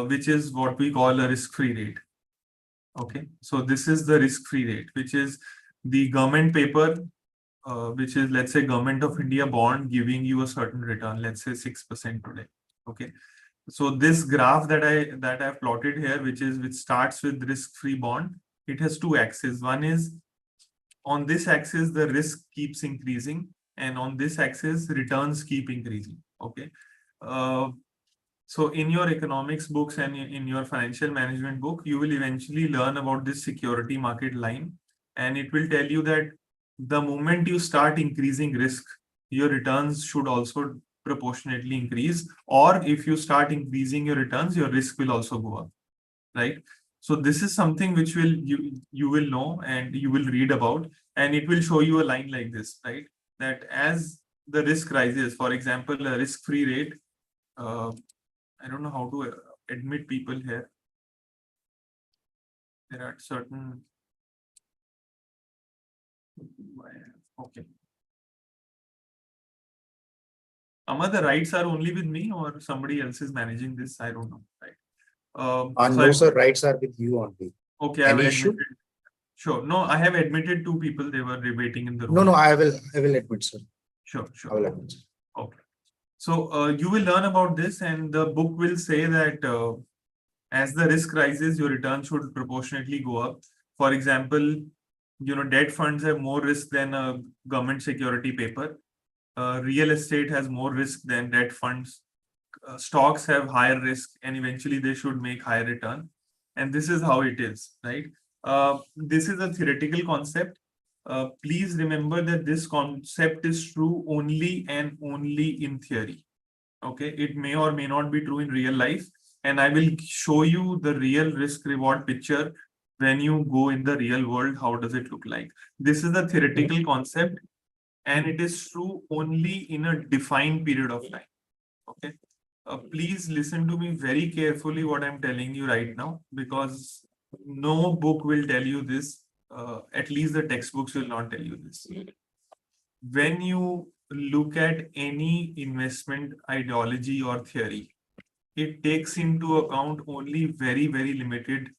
which is what we call a risk-free rate. Okay, so this is the risk-free rate, which is the government paper, which is, let's say, Government of India bond giving you a certain return, let's say 6% today. Okay, so this graph that I've plotted here, which starts with risk-free bond, it has two axes. One is on this axis the risk keeps increasing, and on this axis returns keep increasing. Okay, so in your economics books and in your financial management book, you will eventually learn about this security market line, and it will tell you that the moment you start increasing risk, your returns should also proportionately increase, or if you start increasing your returns, your risk will also go up, right? So this is something which you will know and you will read about, and it will show you a line like this, right? That as the risk rises, for example, a risk-free rate, I don't know how to admit people here. There are certain. Okay. Amma, the rights are only with me or somebody else is managing this? I don't know. Right. No, sir, rights are with you only. Okay. Any issue? Sure. No, I have admitted two people. They were waiting in the room. No, I will admit, sir. Sure. I will admit, sir. Okay. So you will learn about this, and the book will say that as the risk rises, your return should proportionately go up. For example, debt funds have more risk than a government security paper. Real estate has more risk than debt funds. Stocks have higher risk, and eventually they should make higher return. And this is how it is, right? This is a theoretical concept. Please remember that this concept is true only and only in theory. Okay, it may or may not be true in real life, and I will show you the real risk reward picture when you go in the real world. How does it look like? This is a theoretical concept, and it is true only in a defined period of time. Okay, please listen to me very carefully what I'm telling you right now, because no book will tell you this. At least the textbooks will not tell you this. When you look at any investment ideology or theory, it takes into account only very, very limited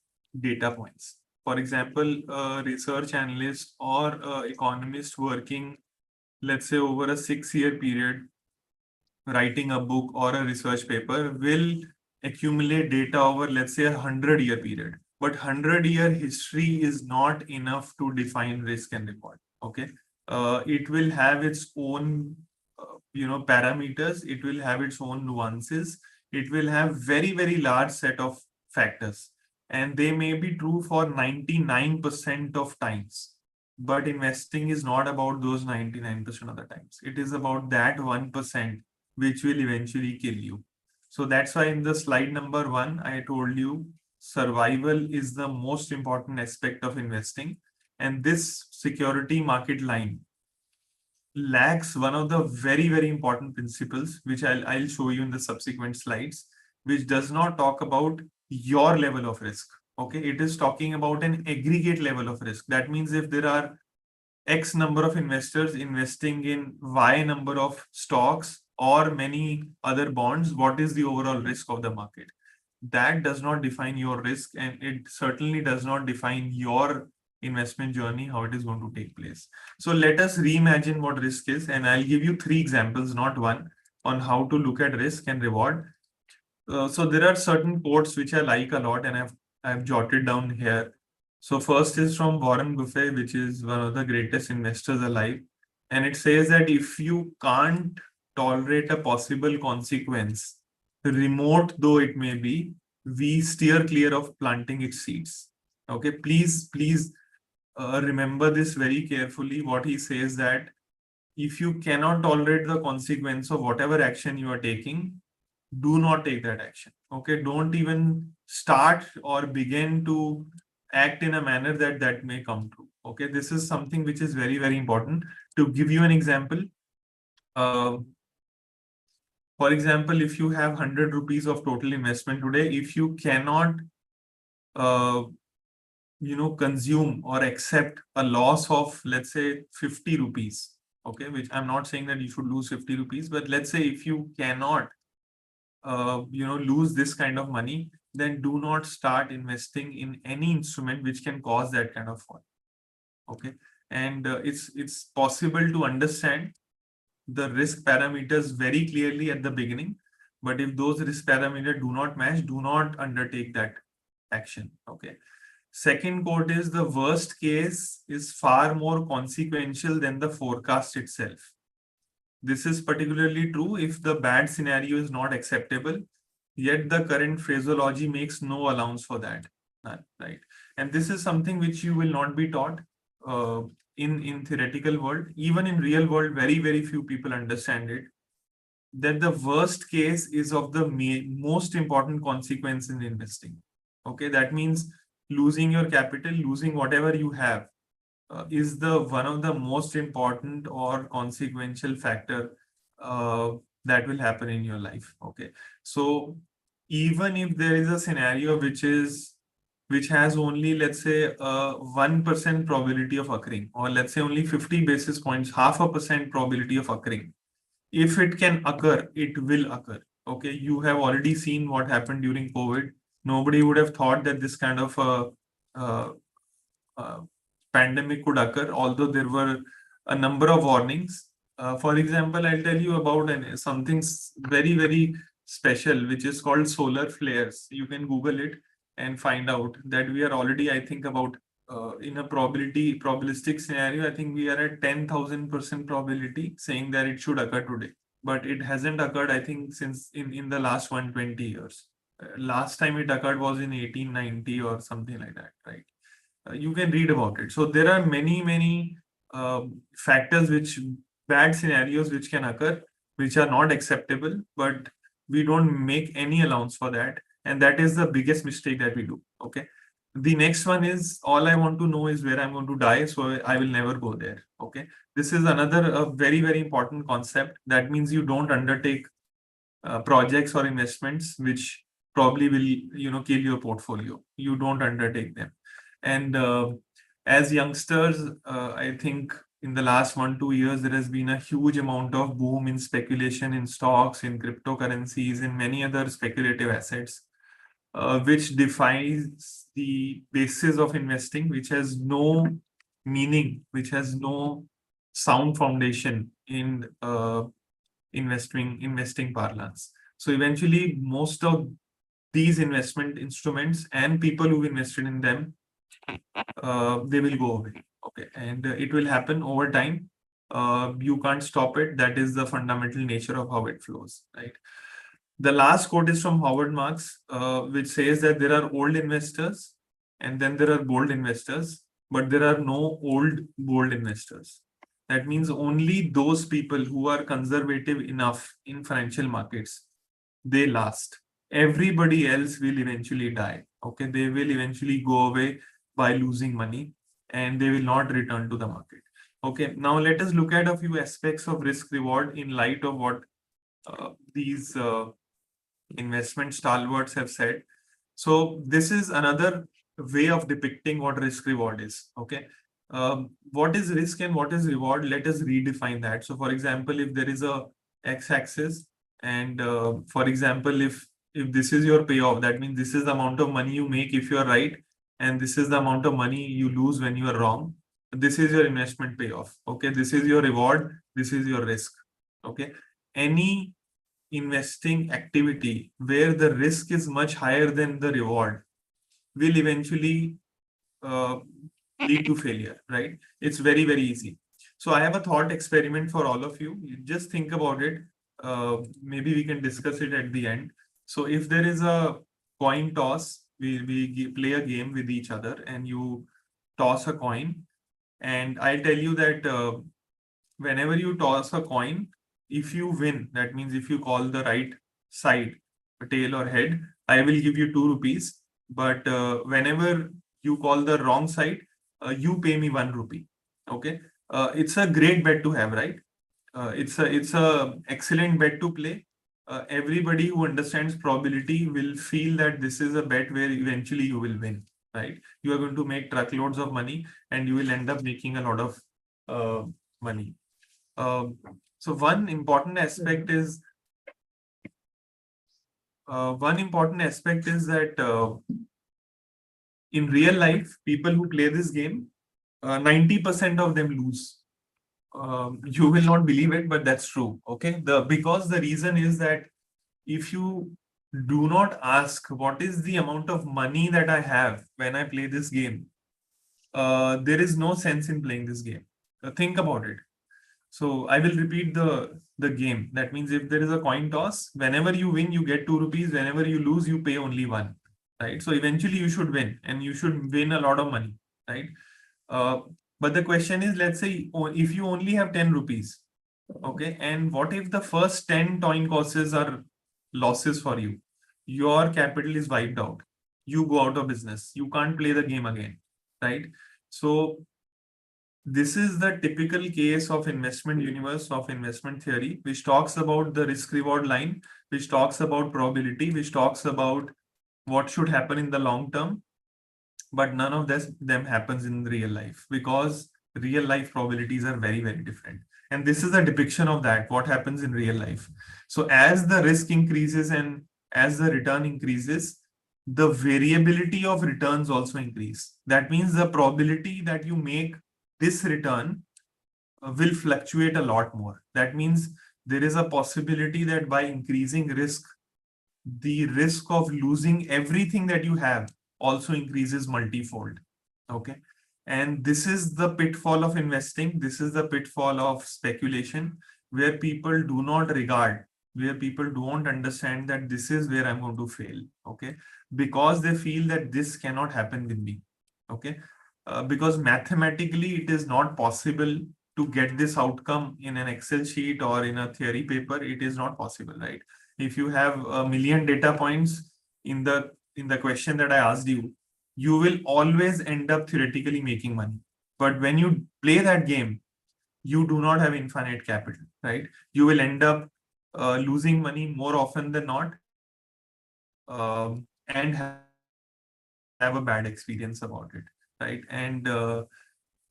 data points. For example, a research analyst or an economist working, let's say, over a 6-year period, writing a book or a research paper will accumulate data over, let's say, a 100-year period. But 100-year history is not enough to define risk and reward. Okay, it will have its own, parameters. It will have its own nuances. It will have very, very large set of factors, and they may be true for 99% of times. But investing is not about those 99% of the times. It is about that 1% which will eventually kill you. So that's why in the slide number 1, I told you survival is the most important aspect of investing. And this security market line lacks one of the very, very important principles, which I'll show you in the subsequent slides, which does not talk about your level of risk. Okay, it is talking about an aggregate level of risk. That means if there are X number of investors investing in Y number of stocks or many other bonds, what is the overall risk of the market? That does not define your risk, and it certainly does not define your investment journey, how it is going to take place. So let us reimagine what risk is, and I'll give you 3 examples, not one, on how to look at risk and reward. So there are certain quotes which I like a lot, and I've jotted down here. So first is from Warren Buffett, which is one of the greatest investors alive. And it says that if you can't tolerate a possible consequence, remote though it may be, we steer clear of planting its seeds. Okay, please remember this very carefully. What he says that if you cannot tolerate the consequence of whatever action you are taking, do not take that action. Okay, don't even start or begin to act in a manner that may come true. Okay, this is something which is very, very important. To give you an example, for example, if you have 100 rupees of total investment today, if you cannot consume or accept a loss of, let's say, 50 rupees, okay, which I'm not saying that you should lose 50 rupees, but let's say if you cannot lose this kind of money, then do not start investing in any instrument which can cause that kind of fall. Okay, and it's possible to understand the risk parameters very clearly at the beginning, but if those risk parameters do not match, do not undertake that action. Okay. Second quote is, the worst case is far more consequential than the forecast itself. This is particularly true if the bad scenario is not acceptable, yet the current phraseology makes no allowance for that. Right. And this is something which you will not be taught uh, in theoretical world. Even in real world, very, very few people understand it. That the worst case is of the most important consequence in investing. Okay, that means losing your capital, losing whatever you have, is the one of the most important or consequential factor that will happen in your life. Okay, so even if there is a scenario which has only, let's say, 1% probability of occurring, or let's say only 50 basis points, 0.5% probability of occurring, if it can occur, it will occur. Okay, you have already seen what happened during COVID. Nobody would have thought that this kind of uh, uh, pandemic could occur, although there were a number of warnings. For example, I'll tell you about something very, very special, which is called solar flares. You can Google it and find out that we are already, I think, about in a probabilistic scenario, I think we are at 10,000% probability saying that it should occur today. But it hasn't occurred, I think, since in the last 120 years. Last time it occurred was in 1890 or something like that, right? You can read about it. So there are many factors, which bad scenarios which can occur, which are not acceptable, but we don't make any allowance for that, and that is the biggest mistake that we do. Okay, the next one is, all I want to know is where I'm going to die, so I will never go there. Okay, this is another very important concept. That means you don't undertake projects or investments which probably will kill your portfolio. You don't undertake them. And as youngsters, I think in the last 1-2 years there has been a huge amount of boom in speculation in stocks, in cryptocurrencies, in many other speculative assets, which defies the basis of investing, which has no meaning, which has no sound foundation in investing parlance. So eventually, most of these investment instruments and people who've invested in them, they will go away. Okay, and it will happen over time. You can't stop it. That is the fundamental nature of how it flows, right? The last quote is from Howard Marks, which says that there are old investors and then there are bold investors, but there are no old bold investors. That means only those people who are conservative enough in financial markets, they last. Everybody else will eventually die. Okay, they will eventually go away by losing money and they will not return to the market. Okay, now let us look at a few aspects of risk reward in light of what these investment stalwarts have said. So this is another way of depicting what risk reward is. Okay, what is risk and what is reward? Let us redefine that. So, for example, if there is a x-axis, and for example, if this is your payoff, that means this is the amount of money you make if you are right, and this is the amount of money you lose when you are wrong. This is your investment payoff. Okay, this is your reward. This is your risk. Okay, any investing activity where the risk is much higher than the reward will eventually uh, lead to failure, right? It's very easy. So I have a thought experiment for all of you. You just think about it. Maybe we can discuss it at the end. So if there is a coin toss, we play a game with each other and you toss a coin, and I tell you that whenever you toss a coin, if you win, that means if you call the right side, tail or head, I will give you 2 rupees. But whenever you call the wrong side, you pay me 1 rupee. Okay, it's a great bet to have, right? It's a excellent bet to play. Everybody who understands probability will feel that this is a bet where eventually you will win, right? You are going to make truckloads of money and you will end up making a lot of money. So one important aspect is one important aspect is that in real life, people who play this game, 90% of them lose. You will not believe it, but that's true. Okay, because the reason is that if you do not ask what is the amount of money that I have when I play this game, there is no sense in playing this game. Think about it. So I will repeat the game. That means if there is a coin toss, whenever you win, you get 2 rupees. Whenever you lose, you pay only one. Right. So eventually you should win, and you should win a lot of money. Right. Uh, but the question is, let's say if you only have 10 rupees, okay, and what if the first 10 coin tosses are losses for you? Your capital is wiped out. You go out of business. You can't play the game again. Right. So this is the typical case of investment universe of investment theory, which talks about the risk reward line, which talks about probability, which talks about what should happen in the long term. But none of them happens in real life because real life probabilities are very, very different. And this is a depiction of that, what happens in real life. So as the risk increases and as the return increases, the variability of returns also increase. That means the probability that you make this return will fluctuate a lot more. That means there is a possibility that by increasing risk, the risk of losing everything that you have also increases multifold. Okay. And this is the pitfall of investing. This is the pitfall of speculation, where people do not regard, where people don't understand that this is where I'm going to fail. Okay. Because they feel that this cannot happen with me. Okay. Because mathematically it is not possible to get this outcome in an Excel sheet or in a theory paper. It is not possible, right? If you have a million data points in the question that I asked you, you will always end up theoretically making money. But when you play that game, you do not have infinite capital, right? You will end up losing money more often than not, and have a bad experience about it, right? And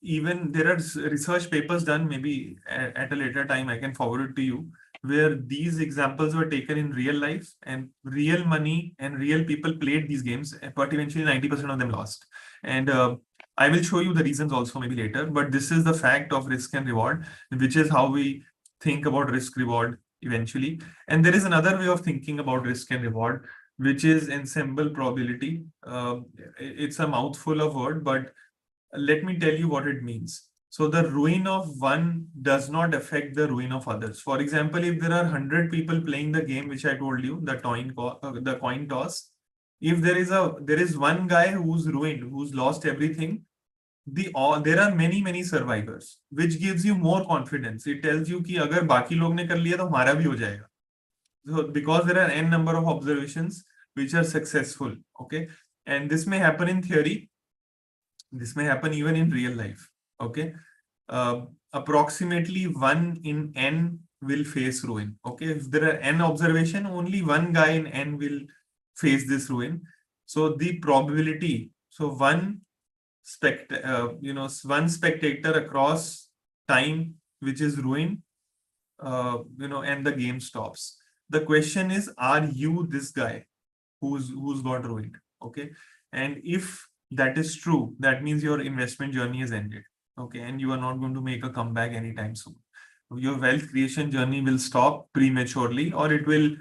even there are research papers done, maybe at a later time I can forward it to you, where these examples were taken in real life and real money and real people played these games, but eventually 90% of them lost. And I will show you the reasons also maybe later, but this is the fact of risk and reward, which is how we think about risk reward eventually. And there is another way of thinking about risk and reward, which is ensemble probability. It's a mouthful of word, but let me tell you what it means. So the ruin of one does not affect the ruin of others. For example, if there are 100 people playing the game, which I told you, the coin toss, if there is one guy who's ruined, who's lost everything, there are many survivors, which gives you more confidence. It tells you कि अगर बाकी लोग ने कर लिया तो हमारा भी हो जाएगा. So because there are n number of observations which are successful, okay, and this may happen in theory. This may happen even in real life. Okay. Approximately 1 in n will face ruin. Okay. If there are n observation, only one guy in n will face this ruin. So the probability, so one spectator across time, which is ruined, and the game stops. The question is, are you this guy who's got ruined? Okay. And if that is true, that means your investment journey is ended. Okay. And you are not going to make a comeback anytime soon. Your wealth creation journey will stop prematurely, or it will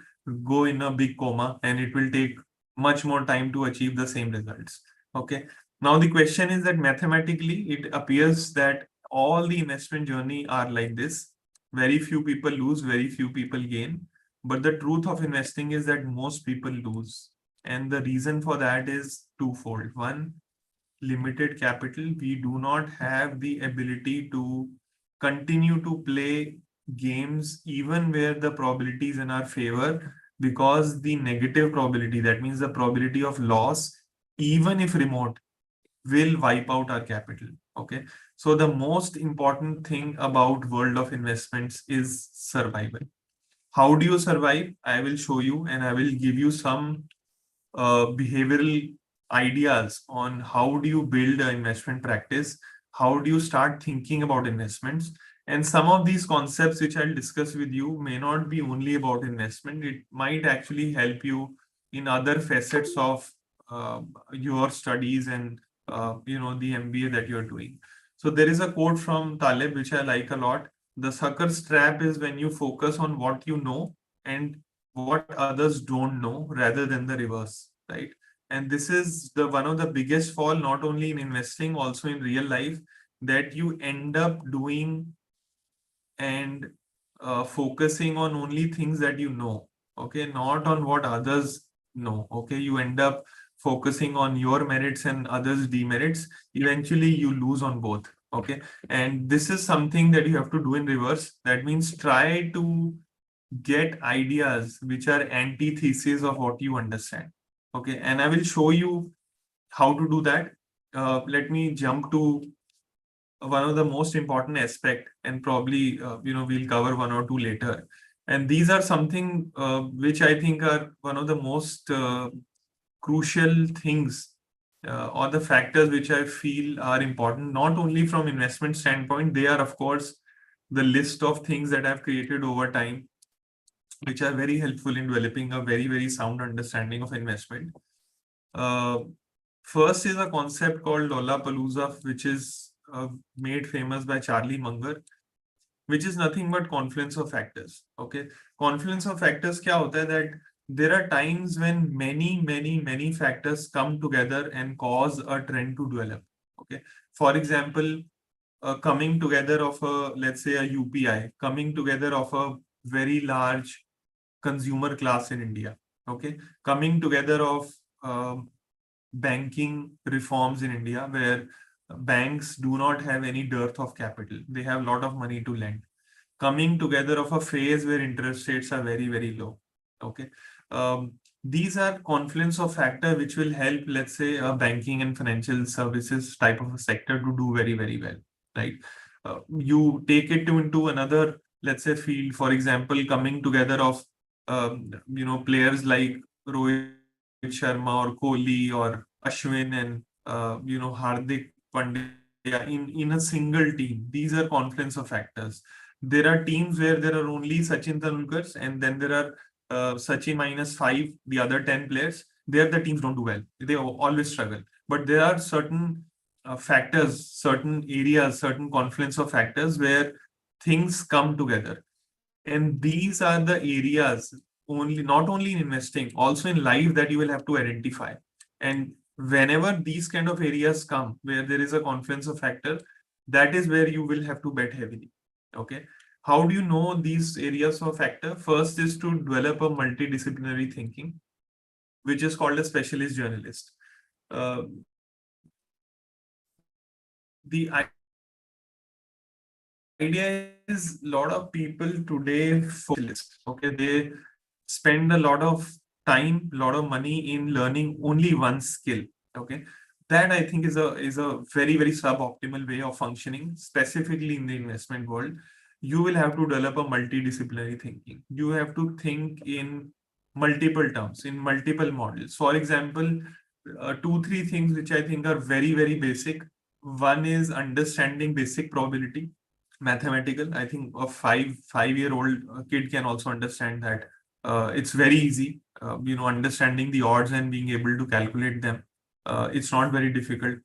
go in a big coma and it will take much more time to achieve the same results. Okay. Now the question is that mathematically it appears that all the investment journey are like this. Very few people lose, very few people gain. But the truth of investing is that most people lose. And the reason for that is twofold. One, limited capital. We do not have the ability to continue to play games even where the probability is in our favor, because the negative probability, that means the probability of loss, even if remote, will wipe out our capital. Okay. So the most important thing about world of investments is survival. How do you survive? I will show you, and I will give you some behavioral ideas on how do you build an investment practice, how do you start thinking about investments. And some of these concepts which I'll discuss with you may not be only about investment. It might actually help you in other facets of your studies and the MBA that you're doing. So there is a quote from Taleb which I like a lot. The sucker's trap is when you focus on what you know and what others don't know rather than the reverse, right? And this is the one of the biggest fall, not only in investing, also in real life, that you end up doing and focusing on only things that you know, okay, not on what others know, okay. You end up focusing on your merits and others' demerits. Eventually, you lose on both, okay. And this is something that you have to do in reverse. That means try to get ideas which are antithesis of what you understand, okay. And I will show you how to do that. Let me jump to one of the most important aspect, and probably we'll cover one or two later. And these are something which I think are one of the most crucial things, or the factors which I feel are important, not only from investment standpoint. They are, of course, the list of things that I've created over time, which are very helpful in developing a very, very sound understanding of investment. Uh, First is a concept called Lollapalooza, which is made famous by Charlie Munger, which is nothing but confluence of factors. Okay, confluence of factors क्या होता है, that there are times when many factors come together and cause a trend to develop. Okay, for example, coming together of a, let's say, a UPI, coming together of a very large consumer class in India. Okay, coming together of banking reforms in India, where banks do not have any dearth of capital. They have a lot of money to lend. Coming together of a phase where interest rates are very, very low. Okay. These are confluence of factor which will help, let's say, a banking and financial services type of a sector to do very, very well. Right. You take it into another, let's say, field, for example, coming together of players like Rohit Sharma or Kohli or Ashwin and Hardik Pandya in a single team. These are confluence of factors. There are teams where there are only Sachin Tendulkars, and then there are Sachin minus five, the other 10 players. There the teams don't do well. They always struggle. But there are certain factors, certain areas, certain confluence of factors where things come together. And these are the areas, only not only in investing, also in life, that you will have to identify. And whenever these kind of areas come where there is a confluence of factor, that is where you will have to bet heavily. Okay. How do you know these areas of factor? First is to develop a multidisciplinary thinking, which is called a specialist journalist. The idea is, a lot of people today focus, okay, they spend a lot of time, a lot of money in learning only one skill. Okay, that I think is a very, very suboptimal way of functioning, specifically in the investment world. You will have to develop a multidisciplinary thinking. You have to think in multiple terms, in multiple models. For example, two, three things which I think are very, very basic. One is understanding basic probability, mathematical. I think a five-year old kid can also understand that. It's very easy, understanding the odds and being able to calculate them. It's not very difficult.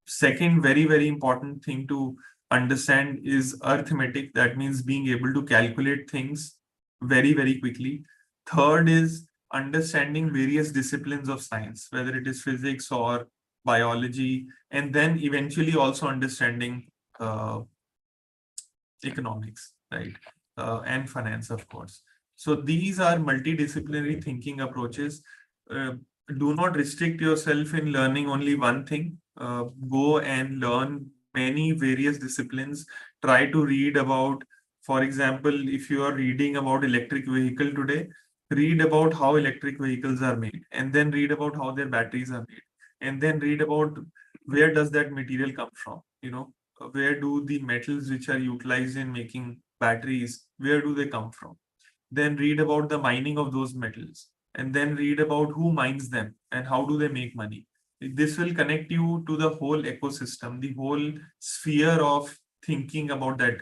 Second, very, very important thing to understand is arithmetic. That means being able to calculate things very, very quickly. Third is understanding various disciplines of science, whether it is physics or biology, and then eventually also understanding uh, economics, right? And finance, of course. So these are multidisciplinary thinking approaches. Uh, do not restrict yourself in learning only one thing. Go and learn many various disciplines. Try to read about, for example, if you are reading about electric vehicle today, read about how electric vehicles are made, and then read about how their batteries are made, and then read about where does that material come from. Where do the metals which are utilized in making batteries, where do they come from? Then read about the mining of those metals, and then read about who mines them and how do they make money. This will connect you to the whole ecosystem, the whole sphere of thinking about that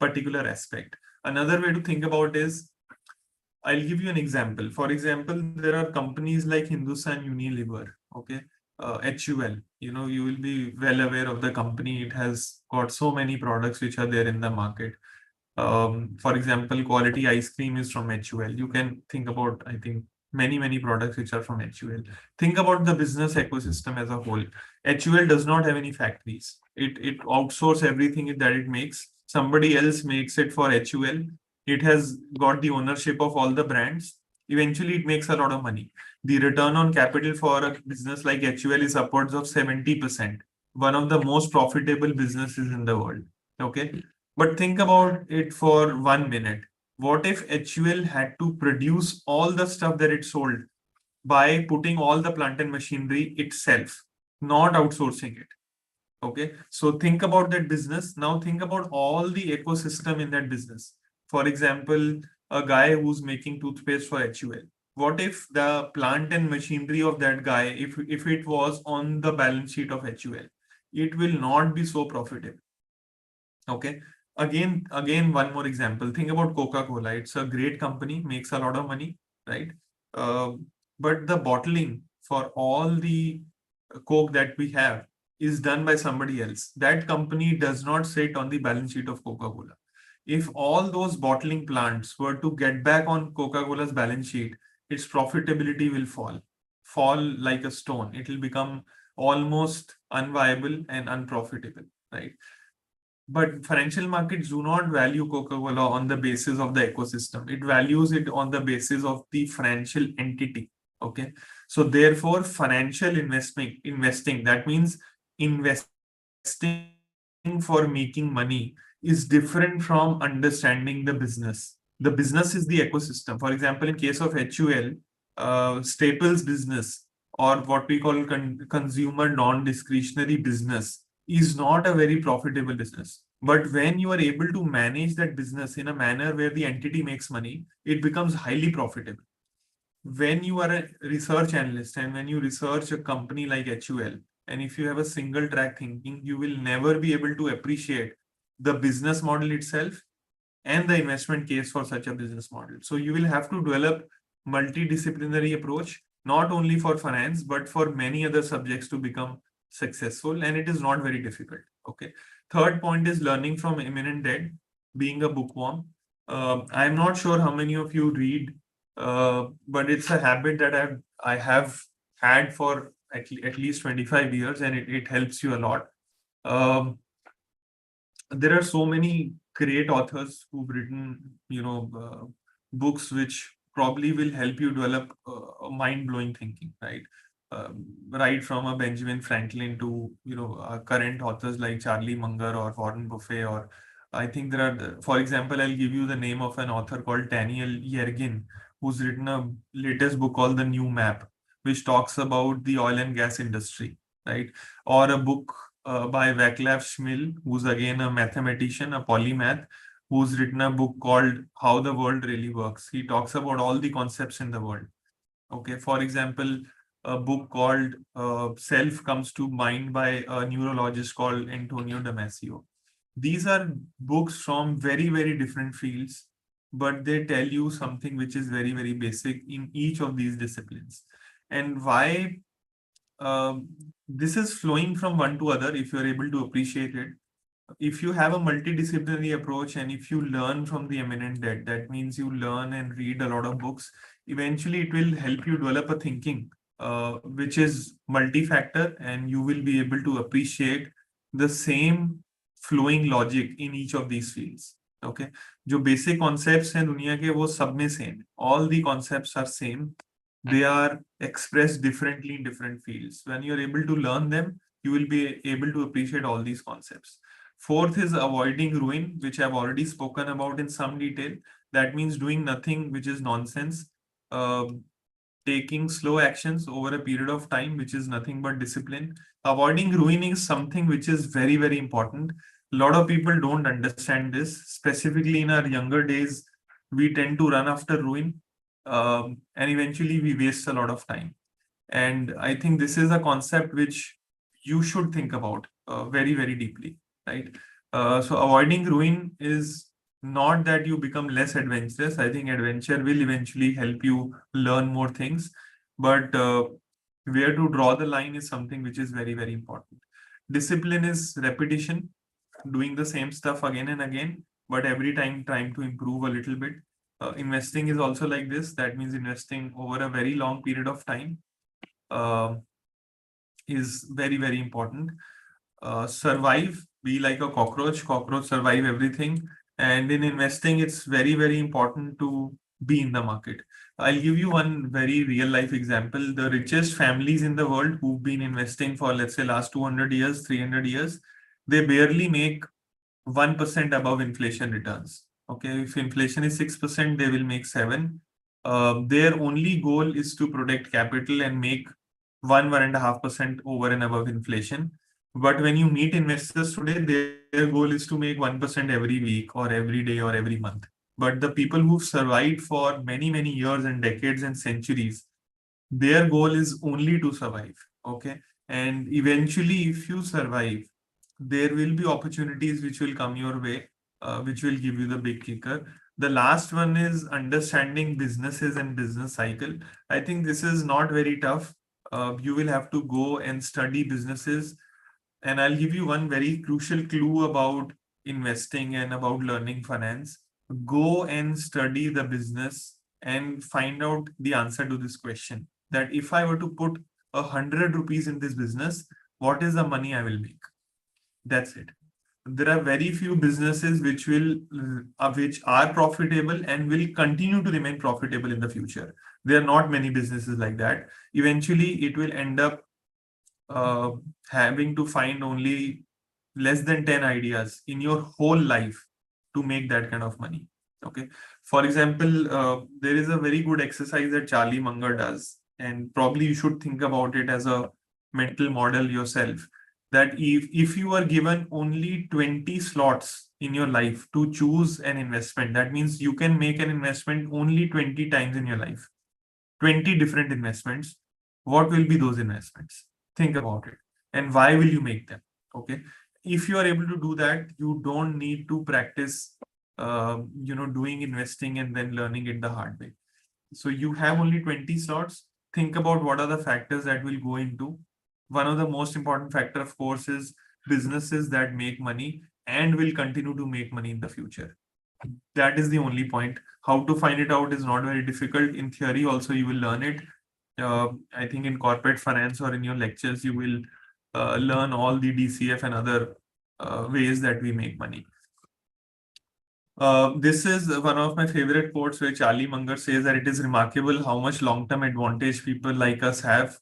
particular aspect. Another way to think about is I'll give you an example. For example, there are companies like Hindustan Unilever, okay, HUL. You will be well aware of the company. It has got so many products which are there in the market. For example, quality ice cream is from HUL. You can think about, I think, many products which are from HUL. Think about the business ecosystem as a whole. HUL does not have any factories. It outsources everything that it makes. Somebody else makes it for HUL. It has got the ownership of all the brands. Eventually, it makes a lot of money. The return on capital for a business like HUL is upwards of 70%. One of the most profitable businesses in the world. Okay. But think about it for 1 minute. What if HUL had to produce all the stuff that it sold by putting all the plant and machinery itself, not outsourcing it? Okay. So think about that business. Now think about all the ecosystem in that business. For example, a guy who's making toothpaste for HUL. What if the plant and machinery of that guy, if it was on the balance sheet of HUL, it will not be so profitable. Okay. Again, one more example. Think about Coca-Cola. It's a great company, makes a lot of money, right? Uh, but the bottling for all the Coke that we have is done by somebody else. That company does not sit on the balance sheet of Coca-Cola. If all those bottling plants were to get back on Coca-Cola's balance sheet, its profitability will fall like a stone. It will become almost unviable and unprofitable, right? But financial markets do not value Coca-Cola on the basis of the ecosystem. It values it on the basis of the financial entity. Okay. So therefore, financial investing, that means investing for making money, is different from understanding the business. The business is the ecosystem. For example, in case of HUL, staples business, or what we call consumer non-discretionary business, is not a very profitable business. But when you are able to manage that business in a manner where the entity makes money, it becomes highly profitable. When you are a research analyst and when you research a company like HUL, and if you have a single track thinking, you will never be able to appreciate the business model itself and the investment case for such a business model. So you will have to develop multidisciplinary approach, not only for finance, but for many other subjects to become successful. And it is not very difficult. Okay. Third point is learning from imminent dead, being a bookworm. I'm not sure how many of you read, but it's a habit that I have had for at least 25 years, and it helps you a lot. There are so many great authors who've written, books which probably will help you develop mind-blowing thinking, right? Right from a Benjamin Franklin to, current authors like Charlie Munger or Warren Buffett, or I think there are, for example, I'll give you the name of an author called Daniel Yergin, who's written a latest book called The New Map, which talks about the oil and gas industry, right? Or a book by Vaclav Smil, who's again a mathematician, a polymath, who's written a book called How the World Really Works. He talks about all the concepts in the world. Okay, for example, a book called Self comes to mind by a neurologist called Antonio Damasio. These are books from very different fields, but they tell you something which is very basic in each of these disciplines. And why this is flowing from one to other if you're able to appreciate it. If you have a multidisciplinary approach and if you learn from the eminent dead, that means you learn and read a lot of books. Eventually, it will help you develop a thinking which is multi-factor, and you will be able to appreciate the same flowing logic in each of these fields. Okay, जो basic concepts हैं दुनिया के वो सब में same. All the concepts are same. They are expressed differently in different fields. When you're able to learn them, you will be able to appreciate all these concepts. Fourth is avoiding ruin, which I've already spoken about in some detail. That means doing nothing which is nonsense, taking slow actions over a period of time, which is nothing but discipline. Avoiding ruining is something which is very important. A lot of people don't understand this, specifically in our younger days. We tend to run after ruin, and eventually we waste a lot of time. And I think this is a concept which you should think about very deeply, right? So avoiding ruin is Not that you become less adventurous. I think adventure will eventually help you learn more things, but where to draw the line is something which is very, very important. Discipline is repetition, doing the same stuff again and again, but every time trying to improve a little bit. Investing is also like this. That means investing over a very long period of time uh, is very, very important. Survive, be like a cockroach. Cockroach survive everything. And in investing, it's very, very important to be in the market. I'll give you one very real life example. The richest families in the world who've been investing for, let's say, last 200 years, 300 years, they barely make 1% above inflation returns. Okay, if inflation is 6%, they will make 7. Their only goal is to protect capital and make 1.5% over and above inflation. But when you meet investors today, their goal is to make 1% every week or every day or every month. But the people who've survived for many, many years and decades and centuries, their goal is only to survive. Okay. And eventually, if you survive, there will be opportunities which will come your way, which will give you the big kicker. The last one is understanding businesses and business cycle. I think this is not very tough. You will have to go and study businesses. And I'll give you one very crucial clue about investing and about learning finance. Go and study the business and find out the answer to this question, that if I were to put 100 rupees in this business, what is the money I will make? That's it. There are very few businesses which are profitable and will continue to remain profitable in the future. There are not many businesses like that. Eventually, it will end up uh, having to find only less than 10 ideas in your whole life to make that kind of money. Okay. For example, there is a very good exercise that Charlie Munger does, and probably you should think about it as a mental model yourself. That if you are given only 20 slots in your life to choose an investment, that means you can make an investment only 20 times in your life, 20 different investments. What will be those investments? Think about it. And why will you make them? Okay. If you are able to do that, you don't need to practice, doing investing and then learning it the hard way. So you have only 20 slots. Think about what are the factors that will go into. One of the most important factor, of course, is businesses that make money and will continue to make money in the future. That is the only point. How to find it out is not very difficult. In theory, also you will learn it. I think in corporate finance or in your lectures, you will learn all the DCF and other ways that we make money. This is one of my favorite quotes where Charlie Munger says that it is remarkable how much long-term advantage people like us have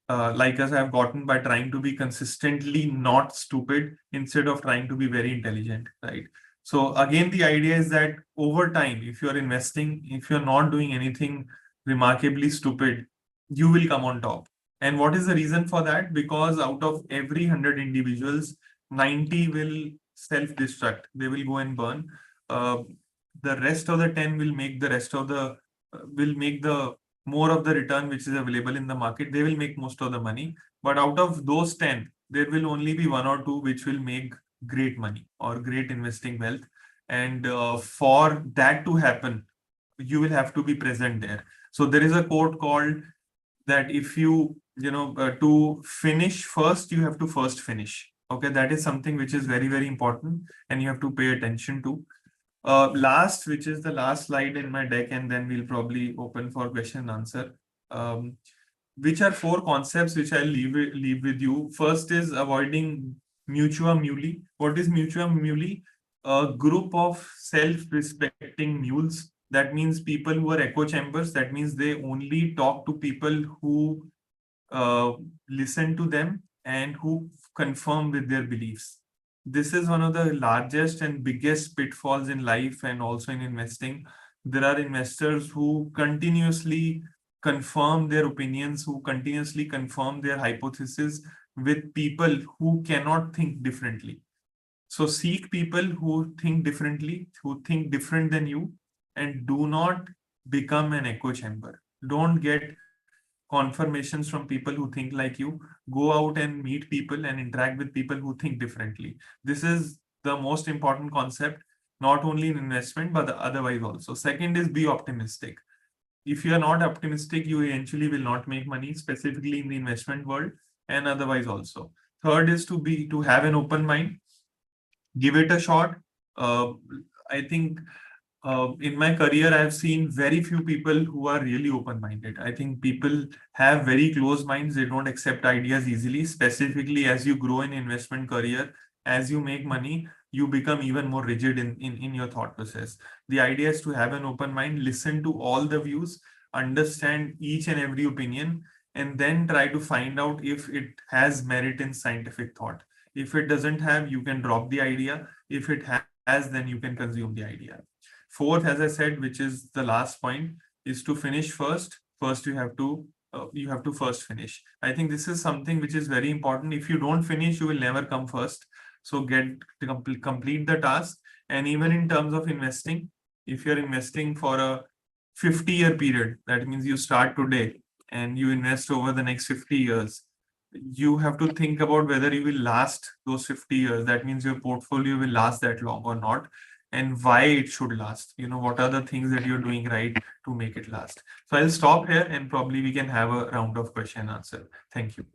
gotten by trying to be consistently not stupid instead of trying to be very intelligent, right? So again, the idea is that over time, if you're investing, if you're not doing anything remarkably stupid, you will come on top. And what is the reason for that? Because out of every 100 individuals, 90 will self-destruct. They will go and burn. uh, the rest of the 10 will make the rest of the will make the more of the return which is available in the market. They will make most of the money, but out of those 10 there will only be one or two which will make great money or great investing wealth. And for that to happen, you will have to be present there. So there is a quote called that if to finish first, you have to first finish. Okay, that is something which is very, very important and you have to pay attention to. Last, which is the last slide in my deck, and then we'll probably open for question and answer. Which are four concepts which I'll leave with you. First is avoiding mutua muli. What is mutua muli? A group of self-respecting mules. That means people who are echo chambers. That means they only talk to people who uh, listen to them and who confirm with their beliefs. This is one of the largest and biggest pitfalls in life and also in investing. There are investors who continuously confirm their opinions, who continuously confirm their hypothesis with people who cannot think differently. So seek people who think differently, who think different than you, and do not become an echo chamber. Don't get confirmations from people who think like you. Go out and meet people and interact with people who think differently. This is the most important concept. not only in investment, but otherwise also. Second is be optimistic. If you are not optimistic, you eventually will not make money, specifically in the investment world and otherwise also. Third is to have an open mind, give it a shot. Uh, I think in my career, I've seen very few people who are really open-minded. I think people have very closed minds. They don't accept ideas easily, specifically as you grow in investment career, as you make money, you become even more rigid in your thought process. The idea is to have an open mind, listen to all the views, understand each and every opinion, and then try to find out if it has merit in scientific thought. If it doesn't have, you can drop the idea. If it has, then you can consume the idea. Fourth, as I said, which is the last point, is to finish first. First, you have to first finish. I think this is something which is very important. If you don't finish, you will never come first. So get to complete the task. And even in terms of investing, if you're investing for a 50-year period, that means you start today and you invest over the next 50 years. You have to think about whether you will last those 50 years. That means your portfolio will last that long or not, and why it should last. What are the things that you're doing right to make it last. So I'll stop here and probably we can have a round of question and answer. Thank you.